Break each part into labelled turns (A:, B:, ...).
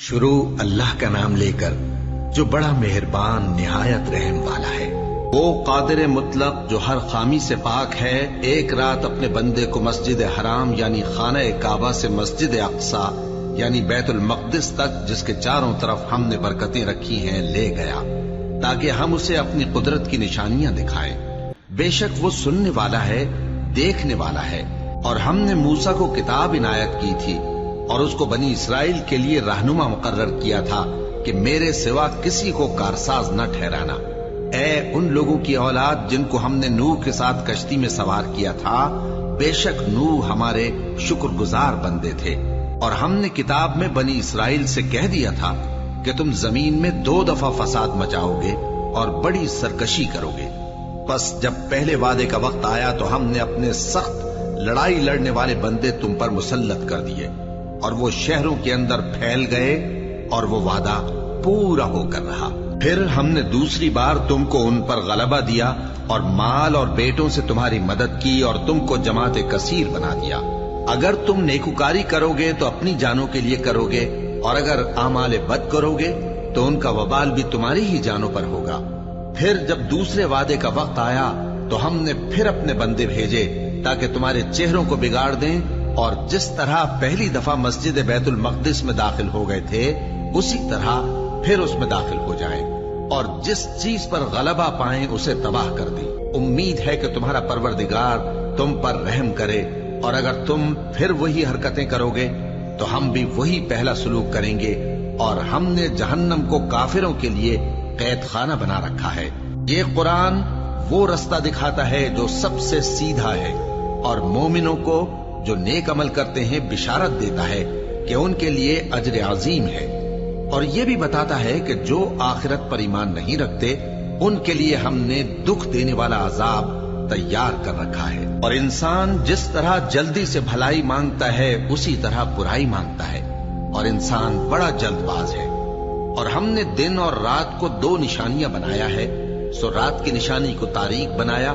A: شروع اللہ کا نام لے کر جو بڑا مہربان نہایت رحم والا ہے۔ وہ قادر مطلق جو ہر خامی سے پاک ہے، ایک رات اپنے بندے کو مسجد حرام یعنی خانہ کعبہ سے مسجد اقصی یعنی بیت المقدس تک، جس کے چاروں طرف ہم نے برکتیں رکھی ہیں، لے گیا تاکہ ہم اسے اپنی قدرت کی نشانیاں دکھائیں۔ بے شک وہ سننے والا ہے، دیکھنے والا ہے۔ اور ہم نے موسیٰ کو کتاب عنایت کی تھی اور اس کو بنی اسرائیل کے لیے رہنما مقرر کیا تھا کہ میرے سوا کسی کو کارساز نہ ٹھہرانا۔ اے ان لوگوں کی اولاد جن کو ہم نے نوح کے ساتھ کشتی میں سوار کیا تھا، بے شک نوح ہمارے شکر گزار بندے تھے۔ اور ہم نے کتاب میں بنی اسرائیل سے کہہ دیا تھا کہ تم زمین میں 2 دفعہ فساد مچاؤ گے اور بڑی سرکشی کرو گے۔ بس جب پہلے وعدے کا وقت آیا تو ہم نے اپنے سخت لڑائی لڑنے والے بندے تم پر مسلط کر دیے اور وہ شہروں کے اندر پھیل گئے اور وہ وعدہ پورا ہو کر رہا۔ پھر ہم نے دوسری بار تم کو ان پر غلبہ دیا اور مال اور بیٹوں سے تمہاری مدد کی اور تم کو جماعت کثیر بنا دیا۔ اگر تم نیکوکاری کرو گے تو اپنی جانوں کے لیے کرو گے، اور اگر اعمال بد کرو گے تو ان کا وبال بھی تمہاری ہی جانوں پر ہوگا۔ پھر جب دوسرے وعدے کا وقت آیا تو ہم نے پھر اپنے بندے بھیجے تاکہ تمہارے چہروں کو بگاڑ دیں، اور جس طرح پہلی دفعہ مسجد بیت المقدس میں داخل ہو گئے تھے اسی طرح پھر اس میں داخل ہو جائیں، اور جس چیز پر غلبہ پائیں اسے تباہ کر دیں۔ امید ہے کہ تمہارا پروردگار تم پر رحم کرے، اور اگر تم پھر وہی حرکتیں کرو گے تو ہم بھی وہی پہلا سلوک کریں گے، اور ہم نے جہنم کو کافروں کے لیے قید خانہ بنا رکھا ہے۔ یہ قرآن وہ رستہ دکھاتا ہے جو سب سے سیدھا ہے، اور مومنوں کو جو نیک عمل کرتے ہیں بشارت دیتا ہے کہ ان کے لیے اجر عظیم ہے، اور یہ بھی بتاتا ہے کہ جو آخرت پر ایمان نہیں رکھتے ان کے لیے ہم نے دکھ دینے والا عذاب تیار کر رکھا ہے۔ اور انسان جس طرح جلدی سے بھلائی مانگتا ہے اسی طرح برائی مانگتا ہے، اور انسان بڑا جلد باز ہے۔ اور ہم نے دن اور رات کو 2 نشانیاں بنایا ہے، سو رات کی نشانی کو تاریک بنایا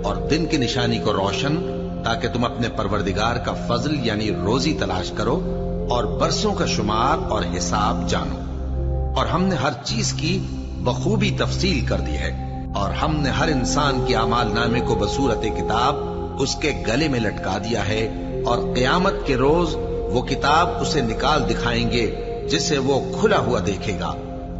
A: اور دن کی نشانی کو روشن، تاکہ تم اپنے پروردگار کا فضل یعنی روزی تلاش کرو اور برسوں کا شمار اور حساب جانو۔ اور ہم نے ہر چیز کی بخوبی تفصیل کر دی ہے، اور ہم نے ہر انسان کے اعمال نامے کو بصورت کتاب اس کے گلے میں لٹکا دیا ہے، اور قیامت کے روز وہ کتاب اسے نکال دکھائیں گے جسے وہ کھلا ہوا دیکھے گا۔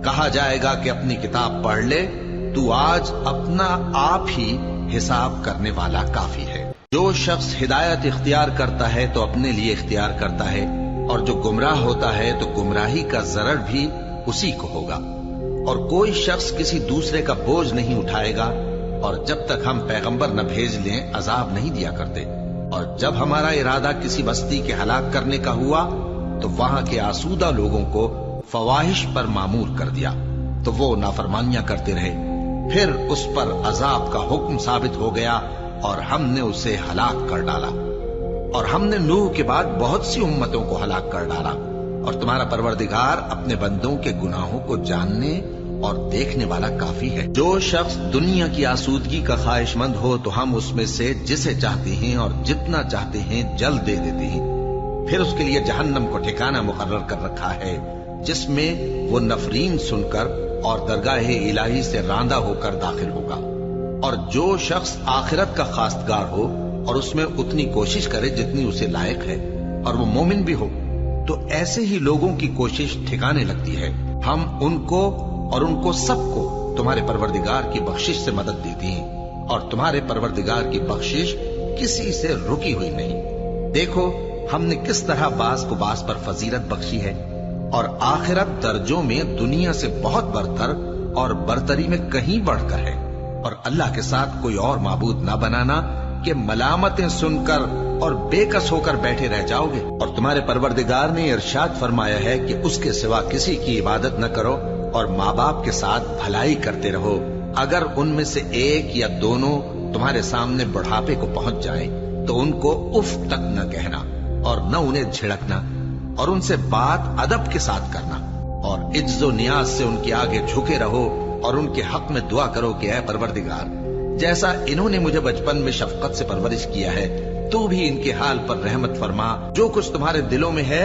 A: کہا جائے گا کہ اپنی کتاب پڑھ لے، تو آج اپنا آپ ہی حساب کرنے والا کافی ہے۔ جو شخص ہدایت اختیار کرتا ہے تو اپنے لیے اختیار کرتا ہے، اور جو گمراہ ہوتا ہے تو گمراہی کا ضرر بھی اسی کو ہوگا۔ اور کوئی شخص کسی دوسرے کا بوجھ نہیں اٹھائے گا، اور جب تک ہم پیغمبر نہ بھیج لیں عذاب نہیں دیا کرتے۔ اور جب ہمارا ارادہ کسی بستی کے ہلاک کرنے کا ہوا تو وہاں کے آسودہ لوگوں کو فواحش پر مامور کر دیا، تو وہ نافرمانیاں کرتے رہے۔ پھر اس پر عذاب کا حکم ثابت ہو گیا اور ہم نے اسے ہلاک کر ڈالا۔ اور ہم نے نوح کے بعد بہت سی امتوں کو ہلاک کر ڈالا، اور تمہارا پروردگار اپنے بندوں کے گناہوں کو جاننے اور دیکھنے والا کافی ہے۔ جو شخص دنیا کی آسودگی کا خواہش مند ہو تو ہم اس میں سے جسے چاہتے ہیں اور جتنا چاہتے ہیں جلد دے دیتے ہیں۔ پھر اس کے لیے جہنم کو ٹھکانہ مقرر کر رکھا ہے، جس میں وہ نفرین سن کر اور درگاہ الہی سے راندہ ہو کر داخل ہوگا۔ اور جو شخص آخرت کا خواستگار ہو اور اس میں اتنی کوشش کرے جتنی اسے لائق ہے، اور وہ مومن بھی ہو، تو ایسے ہی لوگوں کی کوشش ٹھکانے لگتی ہے۔ ہم ان کو اور ان کو سب کو تمہارے پروردگار کی بخشش سے مدد دیتی ہیں، اور تمہارے پروردگار کی بخشش کسی سے رکی ہوئی نہیں۔ دیکھو ہم نے کس طرح بعض کو بعض پر فضیلت بخشی ہے، اور آخرت درجوں میں دنیا سے بہت برتر اور برتری میں کہیں بڑھ کر ہے۔ اور اللہ کے ساتھ کوئی اور معبود نہ بنانا کہ ملامتیں سن کر اور بے کس ہو کر بیٹھے رہ جاؤ گے۔ اور تمہارے پروردگار نے ارشاد فرمایا ہے کہ اس کے سوا کسی کی عبادت نہ کرو، اور ماں باپ کے ساتھ بھلائی کرتے رہو۔ اگر ان میں سے ایک یا دونوں تمہارے سامنے بڑھاپے کو پہنچ جائیں تو ان کو اف تک نہ کہنا، اور نہ انہیں جھڑکنا، اور ان سے بات ادب کے ساتھ کرنا، اور عجز و نیاز سے ان کے آگے جھکے رہو، اور ان کے حق میں دعا کرو کہ اے پروردگار، جیسا انہوں نے مجھے بچپن میں شفقت سے پرورش کیا ہے تو بھی ان کے حال پر رحمت فرما۔ جو کچھ تمہارے دلوں میں ہے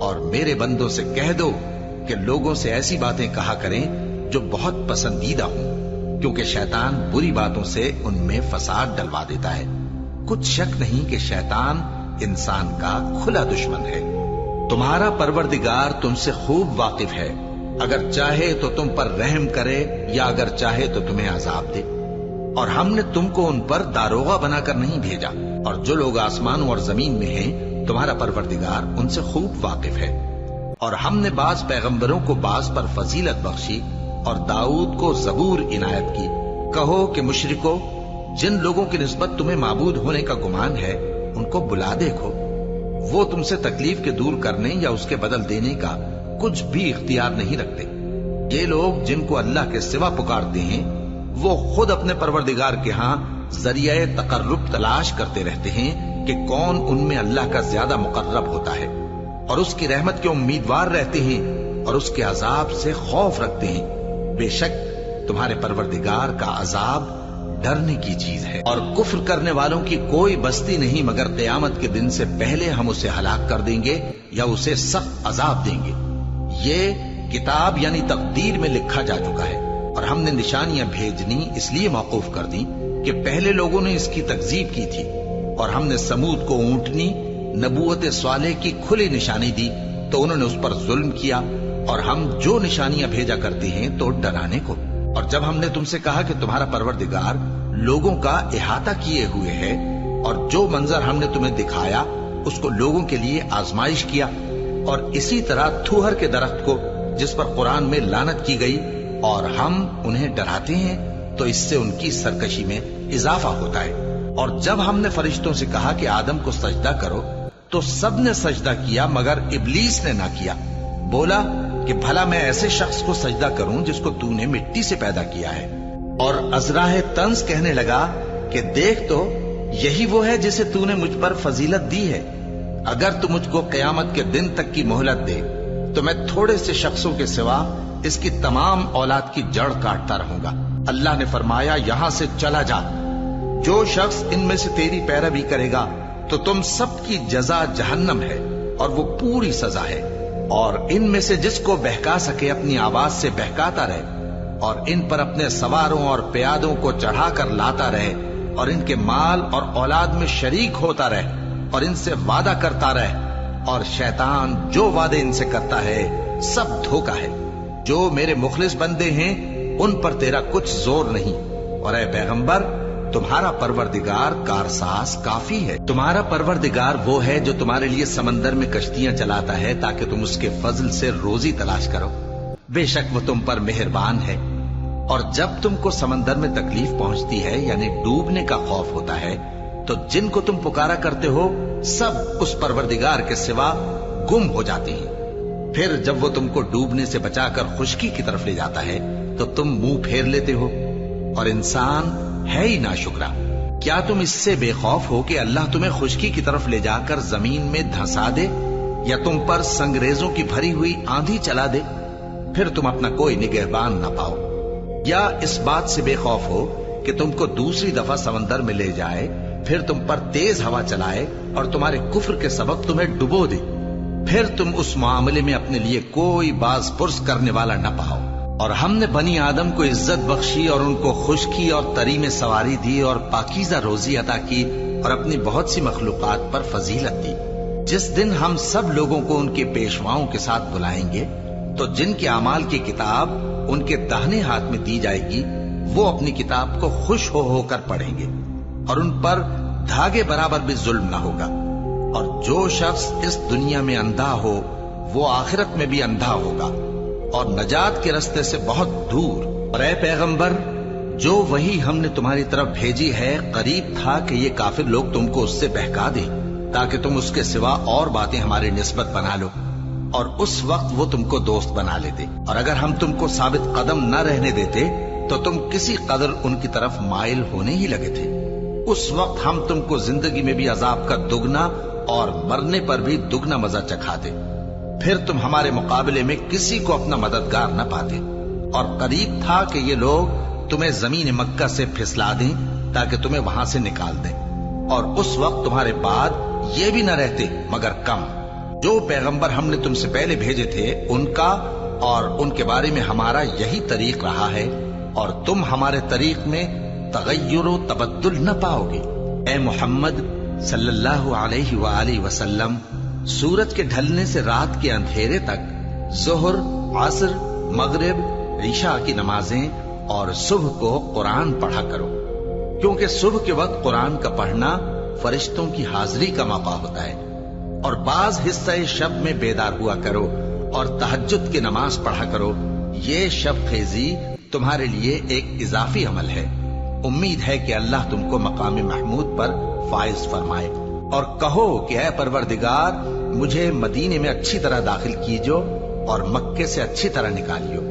A: اور میرے بندوں سے کہہ دو کہ لوگوں سے ایسی باتیں کہا کریں جو بہت پسندیدہ ہوں، کیونکہ شیطان بری باتوں سے ان میں فساد ڈلوا دیتا ہے۔ کچھ شک نہیں کہ شیطان انسان کا کھلا دشمن ہے۔ تمہارا پروردگار تم سے خوب واقف ہے، اگر چاہے تو تم پر رحم کرے یا اگر چاہے تو تمہیں عذاب دے۔ اور ہم نے تم کو ان پر داروغہ بنا کر نہیں بھیجا، اور جو لوگ آسمانوں اور زمین میں ہیں تمہارا پروردگار ان سے خوب واقف ہے۔ اور ہم نے بعض پیغمبروں کو بعض پر فضیلت بخشی اور داؤد کو زبور عنایت کی۔ کہو کہ مشرکو، جن لوگوں کی نسبت تمہیں معبود ہونے کا گمان ہے ان کو بلا دیکھو، وہ تم سے تکلیف کے دور کرنے یا اس کے بدل دینے کا کچھ بھی اختیار نہیں رکھتے۔ یہ لوگ جن کو اللہ کے سوا پکارتے ہیں وہ خود اپنے پروردگار کے ہاں ذریعہ تقرب تلاش کرتے رہتے ہیں کہ کون ان میں اللہ کا زیادہ مقرب ہوتا ہے، اور اس کی رحمت کے امیدوار رہتے ہیں اور اس کے عذاب سے خوف رکھتے ہیں۔ بے شک تمہارے پروردگار کا عذاب ڈرنے کی چیز ہے، اور کفر کرنے والوں کی کوئی بستی نہیں مگر قیامت کے دن سے پہلے ہم اسے ہلاک کر دیں گے یا اسے سخت عذاب دیں گے۔ یہ کتاب یعنی تقدیر میں لکھا جا چکا ہے، اور ہم نے نشانیاں بھیجنی اس لیے موقوف کر دی کہ پہلے لوگوں نے اس کی تکذیب کی تھی، اور ہم نے سمود کو اونٹنی نبوت صالح کی کھلی نشانی دی تو انہوں نے اس پر ظلم کیا، اور ہم جو نشانیاں بھیجا کرتے ہیں تو ڈرانے کو۔ اور جب ہم نے تم سے کہا کہ تمہارا پروردگار لوگوں کا احاطہ کیے ہوئے ہے، اور جو منظر ہم نے تمہیں دکھایا اس کو لوگوں کے لیے آزمائش کیا، اور اسی طرح تھوہر کے درخت کو جس پر قرآن میں لعنت کی گئی، اور ہم انہیں ڈراتے ہیں تو اس سے ان کی سرکشی میں اضافہ ہوتا ہے۔ اور جب ہم نے فرشتوں سے کہا کہ آدم کو سجدہ کرو تو سب نے سجدہ کیا مگر ابلیس نے نہ کیا، بولا کہ بھلا میں ایسے شخص کو سجدہ کروں جس کو تو نے مٹی سے پیدا کیا ہے۔ اور ازراہ طنز کہنے لگا کہ دیکھ تو یہی وہ ہے جسے تو نے مجھ پر فضیلت دی ہے، اگر تو مجھ کو قیامت کے دن تک کی مہلت دے تو میں تھوڑے سے شخصوں کے سوا اس کی تمام اولاد کی جڑ کاٹتا رہوں گا۔ اللہ نے فرمایا یہاں سے چلا جا، جو شخص ان میں سے تیری پیروی کرے گا تو تم سب کی جزا جہنم ہے اور وہ پوری سزا ہے، اور ان میں سے جس کو بہکا سکے اپنی آواز سے بہکاتا رہے، اور ان پر اپنے سواروں اور پیادوں کو چڑھا کر لاتا رہے، اور ان کے مال اور اولاد میں شریک ہوتا رہے، اور ان سے وعدہ کرتا رہے، اور شیطان جو وعدے ان سے کرتا ہے سب دھوکا ہے۔ جو میرے مخلص بندے ہیں ان پر تیرا کچھ زور نہیں، اور اے پیغمبر تمہارا پروردگار کارساز کافی ہے۔ تمہارا پروردگار وہ ہے جو تمہارے لیے سمندر میں کشتیاں چلاتا ہے تاکہ تم اس کے فضل سے روزی تلاش کرو، بے شک وہ تم پر مہربان ہے۔ اور جب تم کو سمندر میں تکلیف پہنچتی ہے یعنی ڈوبنے کا خوف ہوتا ہے تو جن کو تم پکارا کرتے ہو سب اس پروردگار کے سوا گم ہو جاتے ہیں۔ پھر جب وہ تم کو ڈوبنے سے بچا کر خشکی کی طرف لے جاتا ہے تو تم منہ پھیر لیتے ہو، اور انسان ہے ہی ناشکرا۔ کیا تم اس سے بے خوف ہو کہ اللہ تمہیں خشکی کی طرف لے جا کر زمین میں دھنسا دے، یا تم پر سنگریزوں کی بھری ہوئی آندھی چلا دے، پھر تم اپنا کوئی نگہبان نہ پاؤ؟ یا اس بات سے بے خوف ہو کہ تم کو دوسری دفعہ سمندر میں لے جائے، پھر تم پر تیز ہوا چلائے اور تمہارے کفر کے سبب تمہیں ڈبو دے، پھر تم اس معاملے میں اپنے لیے کوئی باز پرس کرنے والا نہ پاؤ؟ اور ہم نے بنی آدم کو عزت بخشی اور ان کو خشکی اور تری میں سواری دی اور پاکیزہ روزی عطا کی اور اپنی بہت سی مخلوقات پر فضیلت دی۔ جس دن ہم سب لوگوں کو ان کے پیشواؤں کے ساتھ بلائیں گے تو جن کے اعمال کی کتاب ان کے داہنے ہاتھ میں دی جائے گی وہ اپنی کتاب کو خوش ہو کر پڑھیں گے، اور ان پر دھاگے برابر بھی ظلم نہ ہوگا۔ اور جو شخص اس دنیا میں اندھا ہو وہ آخرت میں بھی اندھا ہوگا اور نجات کے راستے سے بہت دور۔ اور اے پیغمبر جو وہی ہم نے تمہاری طرف بھیجی ہے قریب تھا کہ یہ کافر لوگ تم کو اس سے بہکا دیں تاکہ تم اس کے سوا اور باتیں ہماری نسبت بنا لو، اور اس وقت وہ تم کو دوست بنا لیتے۔ اور اگر ہم تم کو ثابت قدم نہ رہنے دیتے تو تم کسی قدر ان کی طرف مائل ہونے ہی لگے تھے۔ اس وقت ہم تم کو زندگی میں بھی عذاب کا دگنا اور مرنے پر بھی دگنا مزہ چکھاتے، پھر تم ہمارے مقابلے میں کسی کو اپنا مددگار نہ پاتے۔ اور قریب تھا کہ یہ لوگ تمہیں زمین مکہ سے پھسلا دیں تاکہ تمہیں وہاں سے نکال دیں، اور اس وقت تمہارے بعد یہ بھی نہ رہتے مگر کم۔ جو پیغمبر ہم نے تم سے پہلے بھیجے تھے ان کا اور ان کے بارے میں ہمارا یہی طریق رہا ہے، اور تم ہمارے طریق میں تغیر و تبدل نہ پاؤ گے۔ اے محمد صلی اللہ علیہ وآلہ وسلم، سورج کے ڈھلنے سے رات کے اندھیرے تک ظہر، عصر، مغرب، عشاء کی نمازیں اور صبح کو قرآن پڑھا کرو، کیونکہ صبح کے وقت قرآن کا پڑھنا فرشتوں کی حاضری کا موقع ہوتا ہے، اور بعض حصہ شب میں بیدار ہوا کرو اور تہجد کی نماز پڑھا کرو۔ یہ شب خیزی تمہارے لیے ایک اضافی عمل ہے۔ امید ہے کہ اللہ تم کو مقام محمود پر فائز فرمائے۔ اور کہو کہ اے پروردگار، مجھے مدینے میں اچھی طرح داخل کیجو اور مکے سے اچھی طرح نکالیو،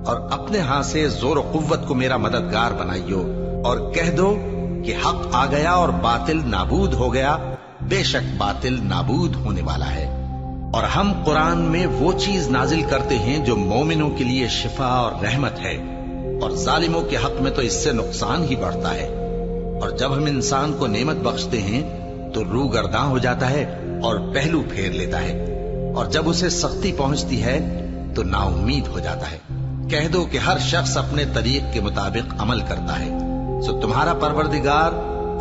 A: اور اپنے ہاں سے زور و قوت کو میرا مددگار بنائیو، اور کہہ دو کہ حق آ گیا اور باطل نابود ہو گیا، بے شک باطل نابود ہونے والا ہے۔ اور ہم قرآن میں وہ چیز نازل کرتے ہیں جو مومنوں کے لیے شفا اور رحمت ہے، اور ظالموں کے حق میں تو اس سے نقصان ہی بڑھتا ہے۔ اور جب ہم انسان کو نعمت بخشتے ہیں تو روح گرداں ہو جاتا ہے اور پہلو پھیر لیتا ہے، اور جب اسے سختی پہنچتی ہے تو نا امید ہو جاتا ہے۔ کہہ دو کہ ہر شخص اپنے طریق کے مطابق عمل کرتا ہے، سو تمہارا پروردگار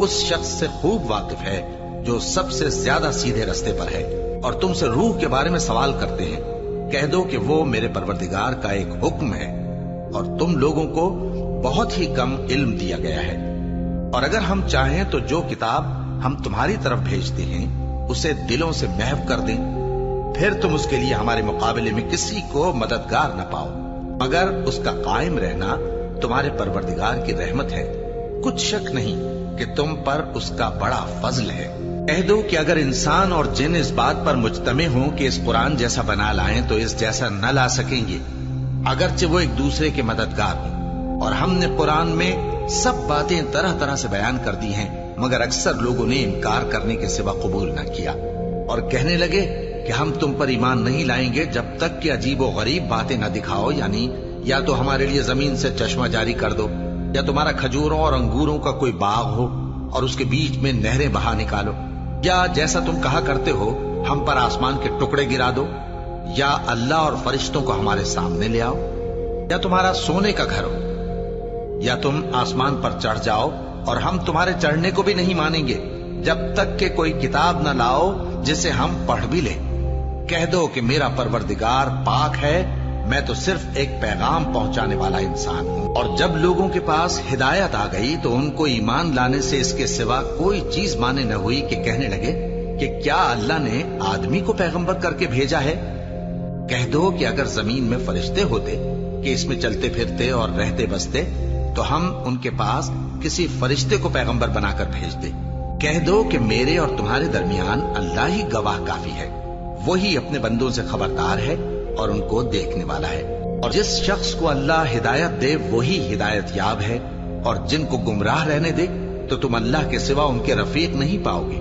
A: اس شخص سے خوب واقف ہے جو سب سے زیادہ سیدھے رستے پر ہے۔ اور تم سے روح کے بارے میں سوال کرتے ہیں، کہہ دو کہ وہ میرے پروردگار کا ایک حکم ہے، اور تم لوگوں کو بہت ہی کم علم دیا گیا ہے۔ اور اگر ہم چاہیں تو جو کتاب ہم تمہاری طرف بھیجتے ہیں اسے دلوں سے محو کر دیں، پھر تم اس کے لیے ہمارے مقابلے میں کسی کو مددگار نہ پاؤ، مگر اس کا قائم رہنا تمہارے پروردگار کی رحمت ہے۔ کچھ شک نہیں کہ تم پر اس کا بڑا فضل ہے۔ کہہ دو کہ اگر انسان اور جن اس بات پر مجتمع ہوں کہ اس قرآن جیسا بنا لائیں تو اس جیسا نہ لا سکیں گے، اگرچہ وہ ایک دوسرے کے مددگار ہوں۔ اور ہم نے قرآن میں سب باتیں طرح طرح سے بیان کر دی ہیں، مگر اکثر لوگوں نے انکار کرنے کے سوا قبول نہ کیا، اور کہنے لگے کہ ہم تم پر ایمان نہیں لائیں گے جب تک کہ عجیب و غریب باتیں نہ دکھاؤ، یعنی یا تو ہمارے لیے زمین سے چشمہ جاری کر دو، یا تمہارا کھجوروں اور انگوروں کا کوئی باغ ہو اور اس کے بیچ میں نہریں بہا نکالو، یا جیسا تم کہا کرتے ہو ہم پر آسمان کے ٹکڑے گرا دو، یا اللہ اور فرشتوں کو ہمارے سامنے لے آؤ، یا تمہارا سونے کا گھر ہو، یا تم آسمان پر چڑھ جاؤ اور ہم تمہارے چڑھنے کو بھی نہیں مانیں گے جب تک کہ کوئی کتاب نہ لاؤ جسے ہم پڑھ بھی لیں۔ کہہ دو کہ میرا پروردگار پاک ہے، میں تو صرف ایک پیغام پہنچانے والا انسان ہوں۔ اور جب لوگوں کے پاس ہدایت آ گئی تو ان کو ایمان لانے سے اس کے سوا کوئی چیز مانے نہ ہوئی کہ کہنے لگے کہ کیا اللہ نے آدمی کو پیغمبر کر کے بھیجا ہے؟ کہہ دو کہ اگر زمین میں فرشتے ہوتے کہ اس میں چلتے پھرتے اور رہتے بستے تو ہم ان کے پاس کسی فرشتے کو پیغمبر بنا کر بھیجتے۔ کہہ دو کہ میرے اور تمہارے درمیان اللہ ہی گواہ کافی ہے، وہی اپنے بندوں سے خبردار ہے اور ان کو دیکھنے والا ہے۔ اور جس شخص کو اللہ ہدایت دے وہی ہدایت یاب ہے، اور جن کو گمراہ رہنے دے تو تم اللہ کے سوا ان کے رفیق نہیں پاؤ گے۔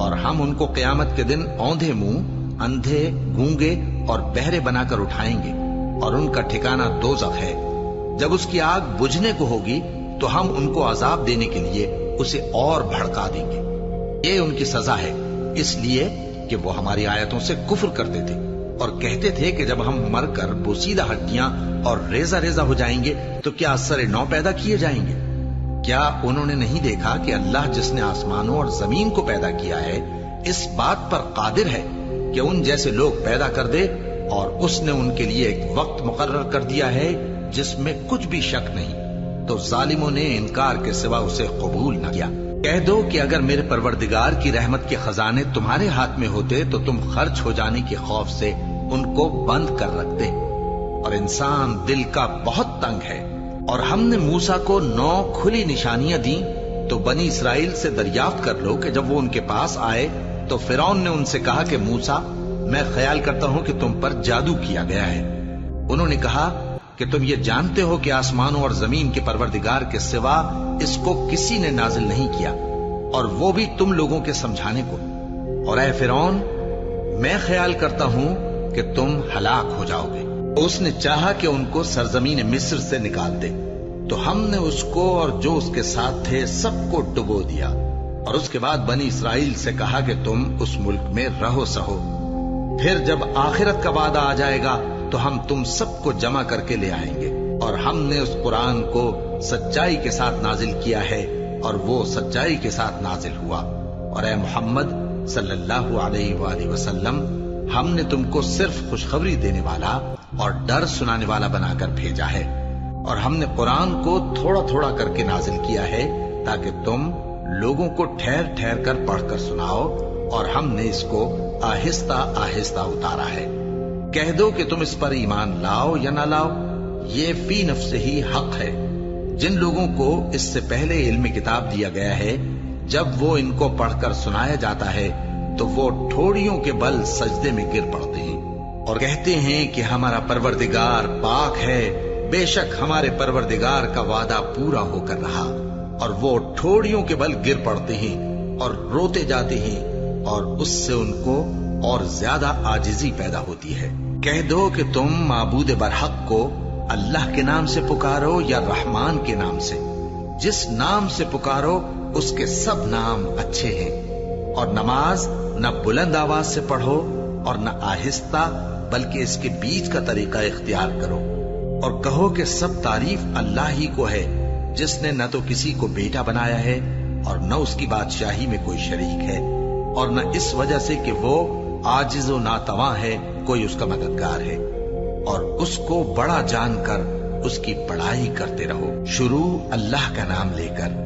A: اور ہم ان کو قیامت کے دن اوندھے منہ، اندھے، گونگے اور بہرے بنا کر اٹھائیں گے، اور ان کا ٹھکانہ دوزخ ہے۔ جب اس کی آگ بجھنے کو ہوگی تو ہم ان کو عذاب دینے کے لیے اسے اور بھڑکا دیں گے۔ یہ ان کی سزا ہے، اس لیے کہ وہ ہماری آیتوں سے کفر کرتے تھے اور کہتے تھے کہ جب ہم مر کر بوسیدہ ہڈیاں اور ریزہ ریزہ ہو جائیں گے تو کیا سر نو پیدا کیے جائیں گے؟ کیا انہوں نے نہیں دیکھا کہ اللہ جس نے آسمانوں اور زمین کو پیدا کیا ہے اس بات پر قادر ہے کہ ان جیسے لوگ پیدا کر دے، اور اس نے ان کے لیے ایک وقت مقرر کر دیا ہے جس میں کچھ بھی شک نہیں، تو ظالموں نے انکار کے سوا اسے قبول نہ کیا۔ کہہ دو کہ اگر میرے پروردگار کی رحمت کے خزانے تمہارے ہاتھ میں ہوتے تو تم خرچ ہو جانے کے خوف سے ان کو بند کر رکھتے، اور انسان دل کا بہت تنگ ہے۔ اور ہم نے موسیٰ کو 9 کھلی نشانیاں دیں تو بنی اسرائیل سے دریافت کر لو کہ جب وہ ان کے پاس آئے تو فرعون نے ان سے کہا کہ موسیٰ، میں خیال کرتا ہوں کہ تم پر جادو کیا گیا ہے۔ انہوں نے کہا کہ تم یہ جانتے ہو کہ آسمانوں اور زمین کے پروردگار کے سوا اس کو کسی نے نازل نہیں کیا، اور وہ بھی تم لوگوں کے سمجھانے کو۔ اور اے فرعون، میں خیال کرتا ہوں کہ تم ہلاک ہو جاؤ گے۔ اس نے چاہا کہ ان کو سرزمین مصر سے نکال دے، تو ہم نے اس کو اور جو اس کے ساتھ تھے سب کو ڈبو دیا، اور اس کے بعد بنی اسرائیل سے کہا کہ تم اس ملک میں رہو سہو۔ پھر جب آخرت کا وعدہ آ جائے گا تو ہم تم سب کو جمع کر کے لے آئیں گے، اور ہم نے اس قرآن کو سچائی کے ساتھ نازل کیا ہے اور وہ سچائی کے ساتھ نازل ہوا۔ اور اے محمد صلی اللہ علیہ وآلہ وسلم، ہم نے تم کو صرف خوشخبری دینے والا اور ڈر سنانے والا بنا کر بھیجا ہے، اور ہم نے قرآن کو تھوڑا تھوڑا کر کے نازل کیا ہے تاکہ تم لوگوں کو ٹھہر ٹھہر کر پڑھ کر سناؤ، اور ہم نے اس کو آہستہ آہستہ اتارا ہے۔ کہہ دو کہ تم اس پر ایمان لاؤ یا نہ لاؤ، یہ فی نفس ہی حق ہے۔ جن لوگوں کو اس سے پہلے علم کتاب دیا گیا ہے، جب وہ ان کو پڑھ کر سنایا جاتا ہے تو وہ ٹھوڑیوں کے بل سجدے میں گر پڑتے ہیں اور کہتے ہیں کہ ہمارا پروردگار پاک ہے، بے شک ہمارے پروردگار کا وعدہ پورا ہو کر رہا، اور وہ ٹھوڑیوں کے بل گر پڑتے ہیں اور روتے جاتے ہیں، اور اس سے ان کو اور زیادہ عاجزی پیدا ہوتی ہے۔ کہہ دو کہ تم معبود برحق کو اللہ کے نام سے پکارو یا رحمان کے نام سے، جس نام سے پکارو اس کے سب نام اچھے ہیں، اور نماز نہ بلند آواز سے پڑھو اور نہ آہستہ، بلکہ اس کے بیچ کا طریقہ اختیار کرو، اور کہو کہ سب تعریف اللہ ہی کو ہے، جس نے نہ تو کسی کو بیٹا بنایا ہے اور نہ اس کی بادشاہی میں کوئی شریک ہے، اور نہ اس وجہ سے کہ وہ عاجز و ناتواں ہے کوئی اس کا مددگار ہے، اور اس کو بڑا جان کر اس کی بڑائی کرتے رہو۔ شروع اللہ کا نام لے کر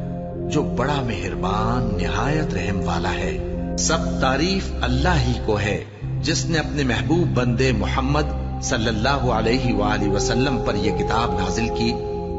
A: جو بڑا مہربان نہایت رحم والا ہے۔ سب تعریف اللہ ہی کو ہے جس نے اپنے محبوب بندے محمد صلی اللہ علیہ وآلہ وسلم پر یہ کتاب نازل کی،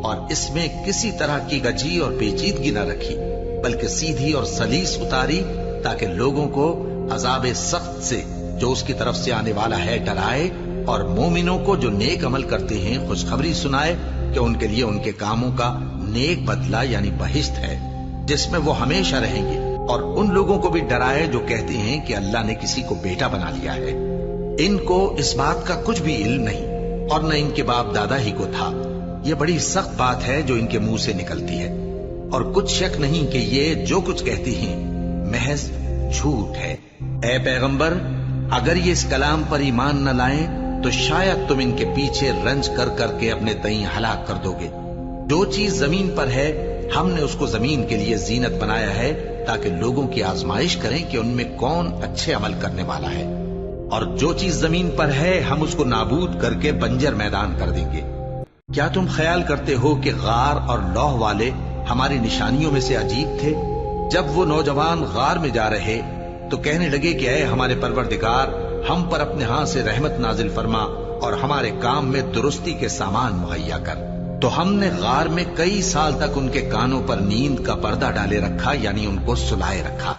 A: اور اس میں کسی طرح کی گجی اور پیچیدگی نہ رکھی، بلکہ سیدھی اور سلیس اتاری تاکہ لوگوں کو عذاب سخت سے جو اس کی طرف سے آنے والا ہے ڈرائے، اور مومنوں کو جو نیک عمل کرتے ہیں خوشخبری سنائے کہ ان کے لیے ان کے کاموں کا نیک بدلہ یعنی بہشت ہے جس میں وہ ہمیشہ رہیں گے، اور ان لوگوں کو بھی ڈرائے جو کہتے ہیں کہ اللہ نے کسی کو بیٹا بنا لیا ہے۔ ان کو اس بات کا کچھ بھی علم نہیں، اور نہ ان کے باپ دادا ہی کو تھا۔ یہ بڑی سخت بات ہے جو ان کے منہ سے نکلتی ہے، اور کچھ شک نہیں کہ یہ جو کچھ کہتے ہیں محض جھوٹ ہے۔ اے پیغمبر، اگر یہ اس کلام پر ایمان نہ لائیں تو شاید تم ان کے پیچھے رنج کر کر کے اپنے تئیں ہلاک کر دو گے۔ جو چیز زمین پر ہے ہم نے اس کو زمین کے لیے زینت بنایا ہے تاکہ لوگوں کی آزمائش کریں کہ ان میں کون اچھے عمل کرنے والا ہے، اور جو چیز زمین پر ہے ہم اس کو نابود کر کے بنجر میدان کر دیں گے۔ کیا تم خیال کرتے ہو کہ غار اور لوح والے ہماری نشانیوں میں سے عجیب تھے؟ جب وہ نوجوان غار میں جا رہے تو کہنے لگے کہ اے ہمارے پروردگار، ہم پر اپنے ہاں سے رحمت نازل فرما اور ہمارے کام میں درستی کے سامان مہیا کر۔ تو ہم نے غار میں کئی سال تک ان کے کانوں پر نیند کا پردہ ڈالے رکھا، یعنی ان کو سلائے رکھا،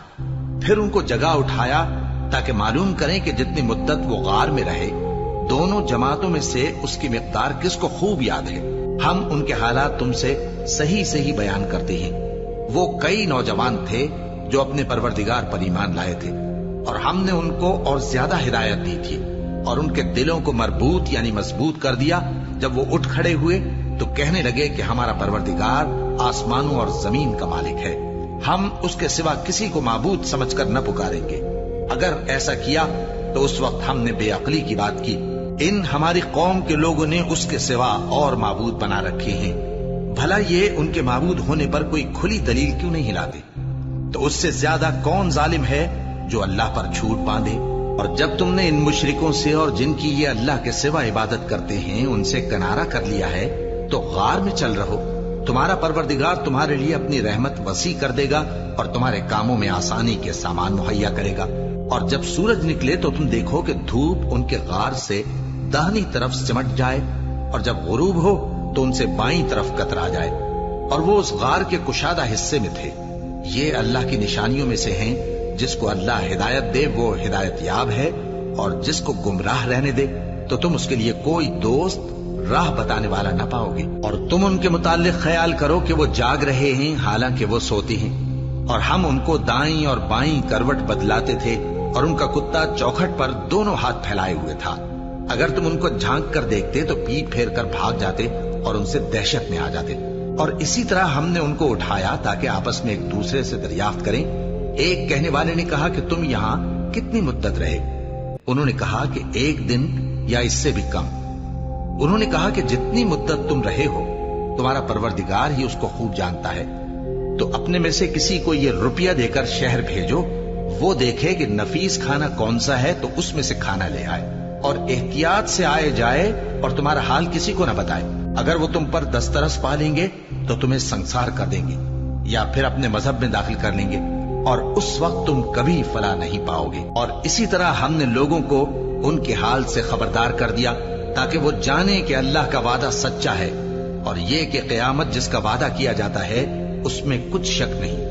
A: پھر ان کو جگہ اٹھایا تاکہ معلوم کریں کہ جتنی مدت وہ غار میں رہے دونوں جماعتوں میں سے اس کی مقدار کس کو خوب یاد ہے۔ ہم ان کے حالات تم سے صحیح صحیح بیان کرتے ہیں۔ وہ کئی نوجوان تھے جو اپنے پروردگار پر ایمان لائے تھے، اور ہم نے ان کو اور زیادہ ہدایت دی تھی، اور ان کے دلوں کو مربوط یعنی مضبوط کر دیا۔ جب وہ اٹھ کھڑے ہوئے تو کہنے لگے کہ ہمارا پروردگار آسمانوں اور زمین کا مالک ہے، ہم اس کے سوا کسی کو معبود سمجھ کر نہ پکاریں گے۔ اگر ایسا کیا تو اس وقت ہم نے بے عقلی کی بات کی۔ ان ہماری قوم کے لوگوں نے اس کے سوا اور معبود بنا رکھے ہیں، بھلا یہ ان کے معبود ہونے پر کوئی کھلی دلیل کیوں نہیں لاتے؟ تو اس سے زیادہ کون ظالم ہے جو اللہ پر جھوٹ باندھے؟ اور جب تم نے ان مشرکوں سے اور جن کی یہ اللہ کے سوا عبادت کرتے ہیں ان سے کنارہ کر لیا ہے تو غار میں چل رہو، تمہارا پروردگار تمہارے لیے اپنی رحمت وسیع کر دے گا اور تمہارے کاموں میں آسانی کے سامان مہیا کرے گا۔ اور جب سورج نکلے تو تم دیکھو کہ دھوپ ان کے غار سے داہنی طرف سمٹ جائے، اور جب غروب ہو تو ان سے بائیں طرف کترا جائے، اور وہ اس غار کے کشادہ حصے میں تھے۔ یہ اللہ کی نشانیوں میں سے ہیں، جس کو اللہ ہدایت دے وہ ہدایت یاب ہے، اور جس کو گمراہ رہنے دے تو تم اس کے لیے کوئی دوست راہ بتانے والا نہ پاؤ گے۔ اور تم ان کے متعلق خیال کرو کہ وہ جاگ رہے ہیں حالانکہ وہ سوتے ہیں، اور ہم ان کو دائیں اور بائیں کروٹ بدلاتے تھے، اور ان کا کتا چوکھٹ پر دونوں ہاتھ پھیلائے ہوئے تھا۔ اگر تم ان کو جھانک کر دیکھتے تو پیٹ پھیر کر بھاگ جاتے اور ان سے دہشت میں آ جاتے۔ اور اسی طرح ہم نے ان کو اٹھایا تاکہ آپس میں ایک دوسرے سے دریافت کریں۔ ایک کہنے والے نے کہا کہ تم یہاں کتنی مدت رہے؟ انہوں نے کہا کہ 1 دن یا اس سے بھی کم۔ انہوں نے کہا کہ جتنی مدت تم رہے ہو تمہارا پروردگار ہی اس کو خوب جانتا ہے، تو اپنے میں سے کسی کو یہ روپیہ دے کر شہر بھیجو، وہ دیکھے کہ نفیس کھانا کون سا ہے تو اس میں سے کھانا لے آئے، اور احتیاط سے آئے جائے اور تمہارا حال کسی کو نہ بتائے۔ اگر وہ تم پر دسترس پا لیں گے تو تمہیں سنسار کر دیں گے یا پھر اپنے مذہب میں داخل کر لیں گے، اور اس وقت تم کبھی فلاح نہیں پاؤ گے۔ اور اسی طرح ہم نے لوگوں کو ان کے حال سے خبردار کر دیا تاکہ وہ جانیں کہ اللہ کا وعدہ سچا ہے، اور یہ کہ قیامت جس کا وعدہ کیا جاتا ہے اس میں کچھ شک نہیں۔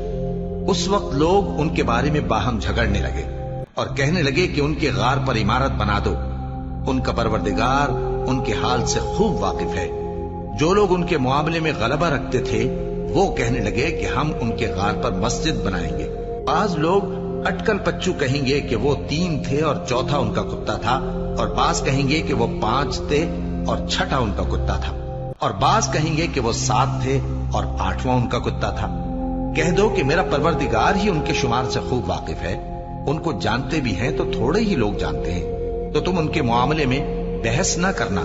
A: اس وقت لوگ ان کے بارے میں باہم جھگڑنے لگے اور کہنے لگے کہ ان کے غار پر عمارت بنا دو۔ ان کا پروردگار ان کے حال سے خوب واقف ہے۔ جو لوگ ان کے معاملے میں غلبہ رکھتے تھے وہ کہنے لگے کہ ہم ان کے غار پر مسجد بنائیں گے۔ بعض لوگ اٹکل پچو کہیں گے کہ وہ 3 تھے اور چوتھا ان کا کتا تھا، اور بعض کہیں گے کہ وہ 5 تھے اور چھٹا ان کا کتا تھا، اور بعض کہیں گے کہ وہ 7 تھے اور 8واں ان کا کتا تھا۔ کہہ دو کہ میرا پروردگار ہی ان کے شمار سے خوب واقف ہے، ان کو جانتے بھی ہیں تو تھوڑے ہی لوگ جانتے ہیں۔ تو تم ان کے معاملے میں بحث نہ کرنا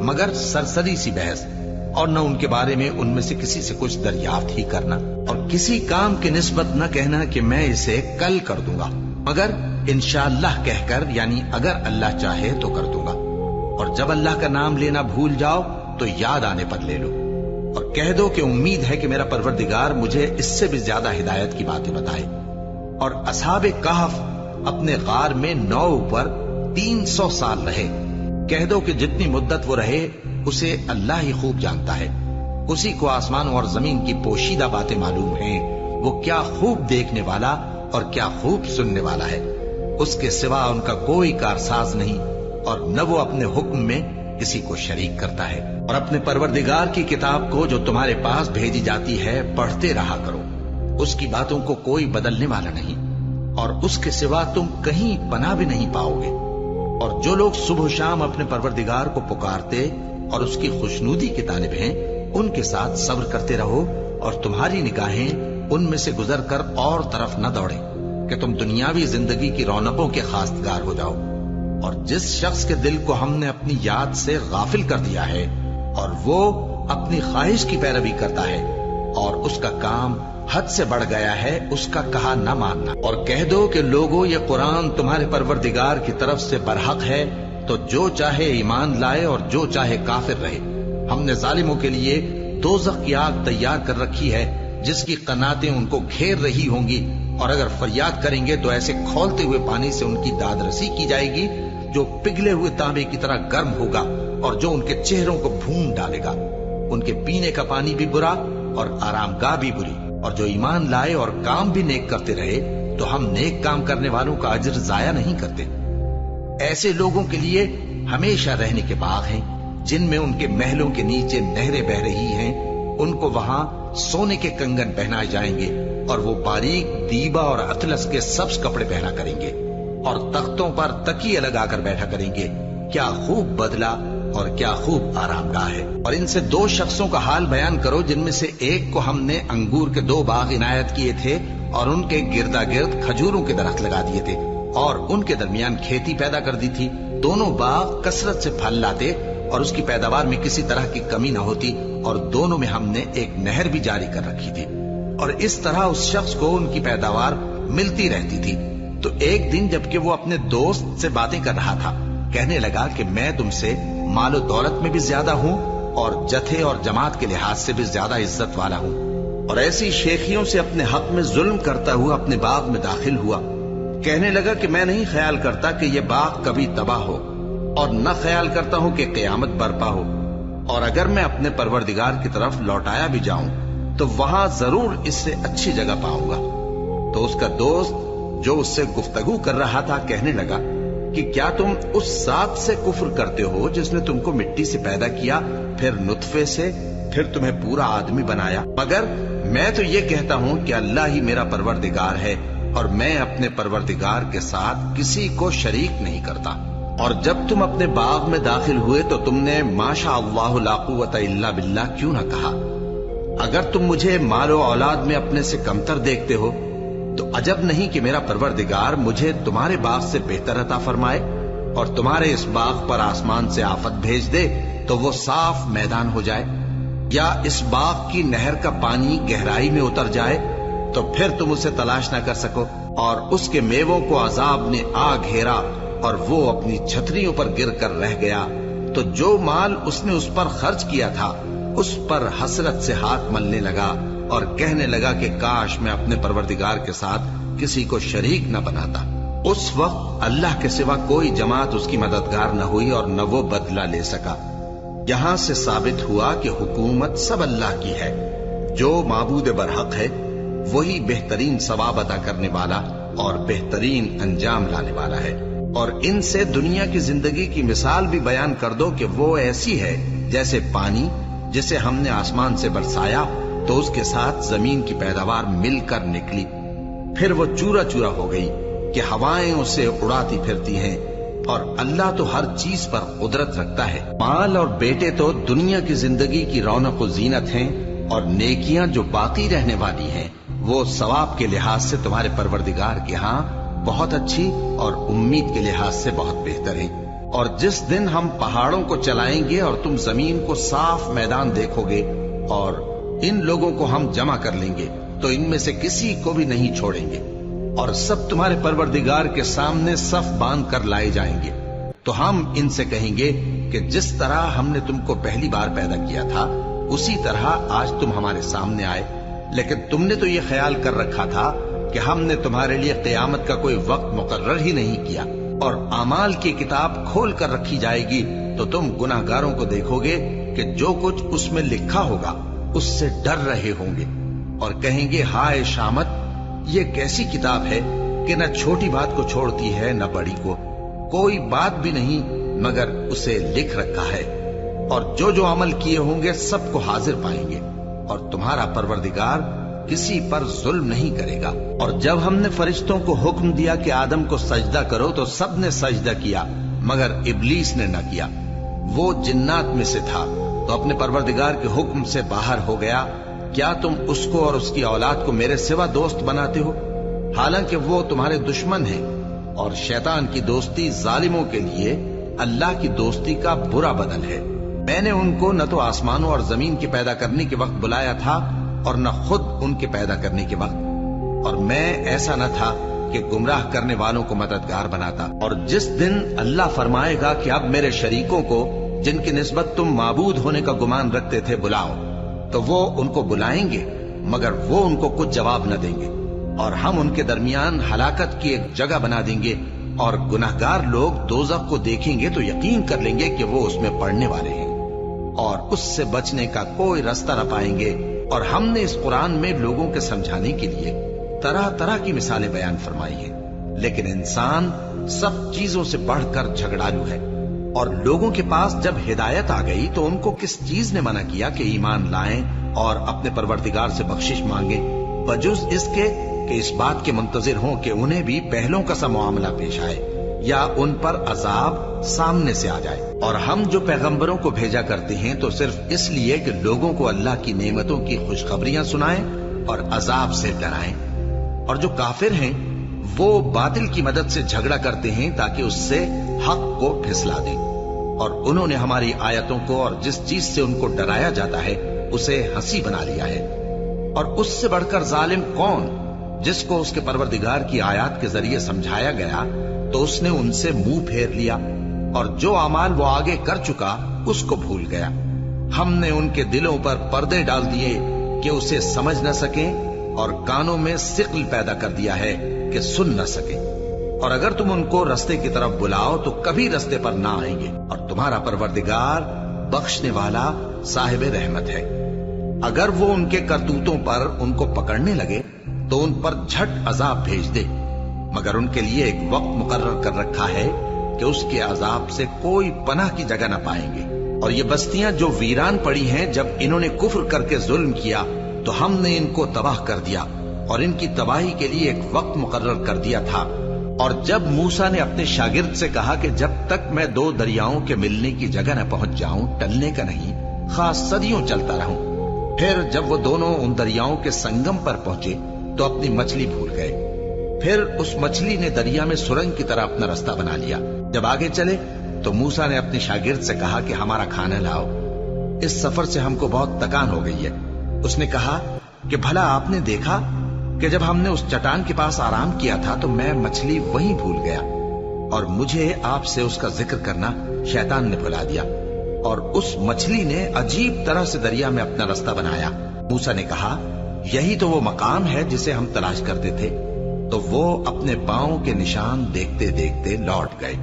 A: مگر سرسری سی بحث، اور نہ ان کے بارے میں ان میں سے کسی سے کچھ دریافت ہی کرنا، اور کسی کام کی نسبت نہ کہنا کہ میں اسے کل کر دوں گا، مگر انشاءاللہ کہہ کر، یعنی اگر اللہ چاہے تو کر دوں گا، اور جب اللہ کا نام لینا بھول جاؤ تو یاد آنے پر لے لو، اور کہہ دو کہ امید ہے کہ میرا پروردگار مجھے اس سے بھی زیادہ ہدایت کی باتیں بتائے۔ اور اصحاب کہف اپنے غار میں 9 پر 300 سال رہے۔ کہہ دو کہ جتنی مدت وہ رہے اسے اللہ ہی خوب جانتا ہے، اسی کو آسمان اور زمین کی پوشیدہ باتیں معلوم ہیں، وہ کیا خوب دیکھنے والا اور کیا خوب سننے والا ہے۔ اس کے سوا ان کا کوئی کارساز نہیں، اور نہ وہ اپنے حکم میں کسی کو شریک کرتا ہے۔ اور اپنے پروردگار کی کتاب کو جو تمہارے پاس بھیجی جاتی ہے پڑھتے رہا کرو، اس کی باتوں کو کوئی بدلنے والا نہیں، اور اس کے سوا تم کہیں پناہ بھی نہیں پاؤ گے۔ اور جو لوگ صبح و شام اپنے پروردگار کو پکارتے اور اس کی خوشنودی کے طالب ہیں، ان کے ساتھ صبر کرتے رہو، اور تمہاری نگاہیں ان میں سے گزر کر اور طرف نہ دوڑیں کہ تم دنیاوی زندگی کی رونقوں کے خواستگار ہو جاؤ۔ اور جس شخص کے دل کو ہم نے اپنی یاد سے غافل کر دیا ہے اور وہ اپنی خواہش کی پیروی کرتا ہے اور اس کا کام حد سے بڑھ گیا ہے، اس کا کہا نہ ماننا۔ اور کہہ دو کہ لوگوں یہ قرآن تمہارے پروردگار کی طرف سے برحق ہے، تو جو چاہے ایمان لائے اور جو چاہے کافر رہے۔ ہم نے ظالموں کے لیے دوزخ کی آگ تیار کر رکھی ہے جس کی قناتیں ان کو گھیر رہی ہوں گی، اور اگر فریاد کریں گے تو ایسے کھولتے ہوئے پانی سے ان کی داد رسی کی جائے گی جو پگھلے ہوئے تانبے کی طرح گرم ہوگا اور جو ان کے چہروں کو بھون ڈالے گا۔ ان کے پینے کا پانی بھی برا اور آرام گاہ بھی بری۔ اور جو ایمان لائے اور کام بھی نیک کرتے رہے تو ہم نیک کام کرنے والوں کا اجر ضائع نہیں کرتے۔ ایسے لوگوں کے لیے ہمیشہ رہنے کے باغ ہیں جن میں ان کے محلوں کے نیچے نہریں بہ رہی ہیں، ان کو وہاں سونے کے کنگن پہنائے جائیں گے، اور وہ باریک دیبا اور اطلس کے سبز کپڑے پہنا کریں گے، اور تختوں پر تکیے لگا کر بیٹھا کریں گے۔ کیا خوب بدلہ اور کیا خوب آرام گاہ ہے۔ اور ان سے 2 شخصوں کا حال بیان کرو جن میں سے ایک کو ہم نے انگور کے 2 باغ عنایت کیے تھے اور ان کے گردا گرد کھجوروں کے درخت لگا دیے تھے، اور ان کے درمیان کھیتی پیدا کر دی تھی۔ دونوں باغ کثرت سے پھل لاتے اور اس کی پیداوار میں کسی طرح کی کمی نہ ہوتی، اور دونوں میں ہم نے ایک نہر بھی جاری کر رکھی تھی، اور اس طرح اس شخص کو ان کی پیداوار ملتی رہتی تھی۔ تو ایک دن جبکہ وہ اپنے دوست سے باتیں کر رہا تھا، کہنے لگا کہ میں تم سے مال و دولت میں بھی زیادہ ہوں اور جتھے اور جماعت کے لحاظ سے بھی زیادہ عزت والا ہوں، اور ایسی شیخیوں سے اپنے حق میں ظلم کرتا ہوا اپنے باغ میں داخل ہوا۔ کہنے لگا کہ میں نہیں خیال کرتا کہ یہ باغ کبھی تباہ ہو، اور نہ خیال کرتا ہوں کہ قیامت برپا ہو، اور اگر میں اپنے پروردگار کی طرف لوٹایا بھی جاؤں تو وہاں ضرور اس سے اچھی جگہ پاؤں گا۔ تو اس کا دوست جو اس سے گفتگو کر رہا تھا کہنے لگا کہ کیا تم اس ذات سے کفر کرتے ہو جس نے تم کو مٹی سے پیدا کیا، پھر نطفے سے، پھر تمہیں پورا آدمی بنایا؟ مگر میں تو یہ کہتا ہوں کہ اللہ ہی میرا پروردگار ہے، اور میں اپنے پروردگار کے ساتھ کسی کو شریک نہیں کرتا۔ اور جب تم اپنے باغ میں داخل ہوئے تو تم نے ما شاء اللہ لا قوت الا باللہ کیوں نہ کہا؟ اگر تم مجھے مال و اولاد میں اپنے سے کمتر دیکھتے ہو تو عجب نہیں کہ میرا پروردگار مجھے تمہارے باغ سے بہتر عطا فرمائے۔ اور تمہارے اس باغ پر آسمان سے آفت بھیج دے تو وہ صاف میدان ہو جائے، یا اس باغ کی نہر کا پانی گہرائی میں اتر جائے تو پھر تم اسے تلاش نہ کر سکو، اور اس کے میووں کو عذاب نے آ گھیرا اور وہ اپنی چھتریوں پر گر کر رہ گیا، تو جو مال اس نے اس پر خرچ کیا تھا اس پر حسرت سے ہاتھ ملنے لگا اور کہنے لگا کہ کاش میں اپنے پروردگار کے ساتھ کسی کو شریک نہ بناتا۔ اس وقت اللہ کے سوا کوئی جماعت اس کی مددگار نہ ہوئی اور نہ وہ بدلہ لے سکا۔ یہاں سے ثابت ہوا کہ حکومت سب اللہ کی ہے، جو معبود برحق ہے وہی بہترین ثواب عطا کرنے والا اور بہترین انجام لانے والا ہے۔ اور ان سے دنیا کی زندگی کی مثال بھی بیان کر دو کہ وہ ایسی ہے جیسے پانی جسے ہم نے آسمان سے برسایا تو اس کے ساتھ زمین کی پیداوار مل کر نکلی، پھر وہ چورا چورا ہو گئی کہ ہوائیں اسے اڑاتی پھرتی ہیں، اور اللہ تو ہر چیز پر قدرت رکھتا ہے۔ مال اور بیٹے تو دنیا کی زندگی کی رونق و زینت ہیں، اور نیکیاں جو باقی رہنے والی ہیں وہ ثواب کے لحاظ سے تمہارے پروردگار کے ہاں بہت اچھی اور امید کے لحاظ سے بہت بہتر ہیں۔ اور جس دن ہم پہاڑوں کو چلائیں گے اور تم زمین کو صاف میدان دیکھو گے، اور ان لوگوں کو ہم جمع کر لیں گے تو ان میں سے کسی کو بھی نہیں چھوڑیں گے، اور سب تمہارے پروردگار کے سامنے صف باندھ کر لائے جائیں گے، تو ہم ان سے کہیں گے کہ جس طرح ہم نے تم کو پہلی بار پیدا کیا تھا اسی طرح آج تم ہمارے سامنے آئے، لیکن تم نے تو یہ خیال کر رکھا تھا کہ ہم نے تمہارے لیے قیامت کا کوئی وقت مقرر ہی نہیں کیا، اور اعمال کی کتاب کھول کر رکھی جائے گی تو تم گناہگاروں کو دیکھو گے کہ جو کچھ اس میں لکھا ہوگا اس سے ڈر رہے ہوں گے، اور کہیں گے ہائے شامت، یہ کیسی کتاب ہے کہ نہ چھوٹی بات کو چھوڑتی ہے نہ بڑی کو، کوئی بات بھی نہیں مگر اسے لکھ رکھا ہے، اور جو جو عمل کیے ہوں گے سب کو حاضر پائیں گے، اور تمہارا پروردگار کسی پر ظلم نہیں کرے گا۔ اور جب ہم نے فرشتوں کو حکم دیا کہ آدم کو سجدہ کرو تو سب نے سجدہ کیا مگر ابلیس نے نہ کیا، وہ جنات میں سے تھا تو اپنے پروردگار کے حکم سے باہر ہو گیا۔ کیا تم اس کو اور اس کی اولاد کو میرے سوا دوست بناتے ہو، حالانکہ وہ تمہارے دشمن ہیں، اور شیطان کی دوستی ظالموں کے لیے اللہ کی دوستی کا برا بدل ہے۔ میں نے ان کو نہ تو آسمانوں اور زمین کے پیدا کرنے کے وقت بلایا تھا اور نہ خود ان کے پیدا کرنے کے وقت، اور میں ایسا نہ تھا کہ گمراہ کرنے والوں کو مددگار بناتا۔ اور جس دن اللہ فرمائے گا کہ اب میرے شریکوں کو جن کی نسبت تم معبود ہونے کا گمان رکھتے تھے بلاؤ، تو وہ ان کو بلائیں گے مگر وہ ان کو کچھ جواب نہ دیں گے، اور ہم ان کے درمیان ہلاکت کی ایک جگہ بنا دیں گے، اور گناہگار لوگ دوزخ کو دیکھیں گے تو یقین کر لیں گے کہ وہ اس میں پڑنے والے ہیں، اور اس سے بچنے کا کوئی راستہ نہ پائیں گے۔ اور ہم نے اس قرآن میں لوگوں کے سمجھانے کے لیے طرح طرح کی مثالیں بیان فرمائی ہیں، لیکن انسان سب چیزوں سے بڑھ کر جھگڑالو ہے۔ اور لوگوں کے پاس جب ہدایت آ گئی تو ان کو کس چیز نے منع کیا کہ ایمان لائیں اور اپنے پروردگار سے بخشش مانگیں، بجز اس کے کہ اس بات کے منتظر ہوں کہ انہیں بھی پہلوں کا سا معاملہ پیش آئے یا ان پر عذاب سامنے سے آ جائے۔ اور ہم جو پیغمبروں کو بھیجا کرتے ہیں تو صرف اس لیے کہ لوگوں کو اللہ کی نعمتوں کی خوشخبریاں سنائیں اور عذاب سے ڈرائیں، اور جو کافر ہیں وہ باطل کی مدد سے جھگڑا کرتے ہیں تاکہ اس سے حق کو پھسلا دیں، اور انہوں نے ہماری آیتوں کو اور جس چیز سے ان کو ڈرایا جاتا ہے اسے ہنسی بنا لیا ہے۔ اور اس سے بڑھ کر ظالم کون، جس کو اس کے پروردگار کی آیات کے ذریعے سمجھایا گیا تو اس نے ان سے منہ پھیر لیا، اور جو اعمال وہ آگے کر چکا اس کو بھول گیا۔ ہم نے ان کے دلوں پر پردے ڈال دیے کہ اسے سمجھ نہ سکیں، اور کانوں میں ثقل پیدا کر دیا ہے کہ سن نہ سکیں، اور اگر تم ان کو رستے کی طرف بلاؤ تو کبھی رستے پر نہ آئیں گے، اور تمہارا پروردگار بخشنے والا صاحب رحمت ہے۔ اگر وہ ان کے کرتوتوں پر ان کو پکڑنے لگے تو ان پر جھٹ عذاب بھیج دے، مگر ان کے لیے ایک وقت مقرر کر رکھا ہے کہ اس کے عذاب سے کوئی پناہ کی جگہ نہ پائیں گے۔ اور یہ بستیاں جو ویران پڑی ہیں، جب انہوں نے کفر کر کے ظلم کیا تو ہم نے ان کو تباہ کر دیا، اور ان کی تباہی کے لیے ایک وقت مقرر کر دیا تھا۔ اور جب موسیٰ نے اپنے شاگرد سے کہا کہ جب تک میں دو دریاؤں کے ملنے کی جگہ نہ پہنچ جاؤں ٹلنے کا نہیں، خاص صدیوں چلتا رہوں، پھر جب وہ دونوں ان دریاؤں کے سنگم پر پہنچے تو اپنی مچھلی بھول گئے، پھر اس مچھلی نے دریا میں سرنگ کی طرح اپنا راستہ بنا لیا، جب آگے چلے تو موسیٰ نے اپنے شاگرد سے کہا کہ ہمارا کھانا لاؤ، اس سفر سے ہم کو بہت تکان ہو گئی ہے۔ اس نے کہا کہ بھلا آپ نے دیکھا کہ جب ہم نے اس چٹان کے پاس آرام کیا تھا تو میں مچھلی وہیں بھول گیا، اور مجھے آپ سے اس کا ذکر کرنا شیطان نے بھلا دیا، اور اس مچھلی نے عجیب طرح سے دریا میں اپنا رستہ بنایا۔ موسیٰ نے کہا یہی تو وہ مقام ہے جسے ہم تلاش کرتے تھے۔ تو وہ اپنے پاؤں کے نشان دیکھتے دیکھتے لوٹ گئے۔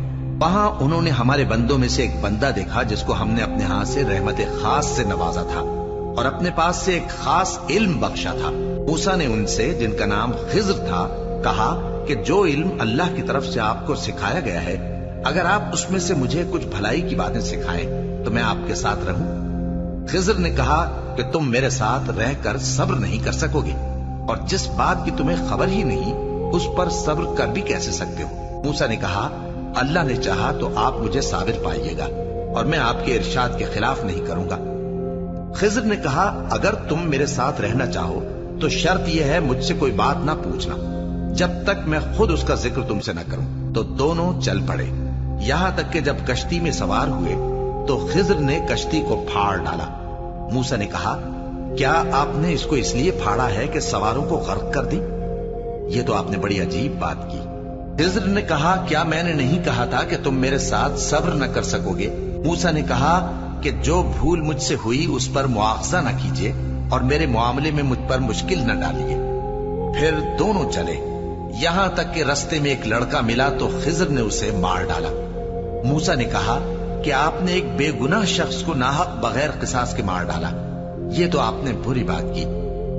A: وہاں انہوں نے ہمارے بندوں میں سے ایک بندہ دیکھا جس کو ہم نے اپنے ہاں سے رحمت خاص سے نوازا تھا اور اپنے پاس سے ایک خاص علم بخشا تھا۔ موسیٰ نے ان سے جن کا نام خضر تھا کہا کہ جو علم اللہ کی طرف سے آپ کو سکھایا گیا ہے، اگر آپ اس میں سے مجھے کچھ بھلائی کی باتیں سکھائیں تو میں آپ کے ساتھ رہوں۔ خضر نے کہا کہ تم میرے ساتھ رہ کر صبر نہیں کر سکو گے، اور جس بات کی تمہیں خبر ہی نہیں اس پر صبر کر بھی کیسے سکتے ہو؟ موسیٰ نے کہا اللہ نے چاہا تو آپ مجھے صابر پائیے گا، اور میں آپ کے ارشاد کے خلاف نہیں کروں گا۔ خضر نے کہا اگر تم میرے ساتھ رہنا چاہو تو شرط یہ ہے مجھ سے کوئی بات نہ پوچھنا جب تک میں خود اس کا ذکر تم سے نہ کروں۔ تو دونوں چل پڑے، یہاں تک کہ جب کشتی میں سوار ہوئے تو خضر نے کشتی کو پھاڑ ڈالا۔ موسیٰ نے کہا کیا آپ نے اس کو اس لیے پھاڑا ہے کہ سواروں کو غرق کر دیں؟ یہ تو آپ نے بڑی عجیب بات کی۔ خضر نے کہا کیا میں نے نہیں کہا تھا کہ تم میرے ساتھ صبر نہ کر سکو گے؟ موسیٰ نے کہا کہ جو بھول مجھ سے ہوئی اس پر مواخذہ نہ کیجیے اور میرے معاملے میں مجھ پر مشکل نہ ڈالیے۔ پھر دونوں چلے، یہاں تک کہ رستے میں ایک لڑکا ملا تو خضر نے اسے مار ڈالا۔ موسیٰ نے کہا کہ آپ نے ایک بے گناہ شخص کو ناحق بغیر قصاص کے مار ڈالا، یہ تو آپ نے بری بات کی۔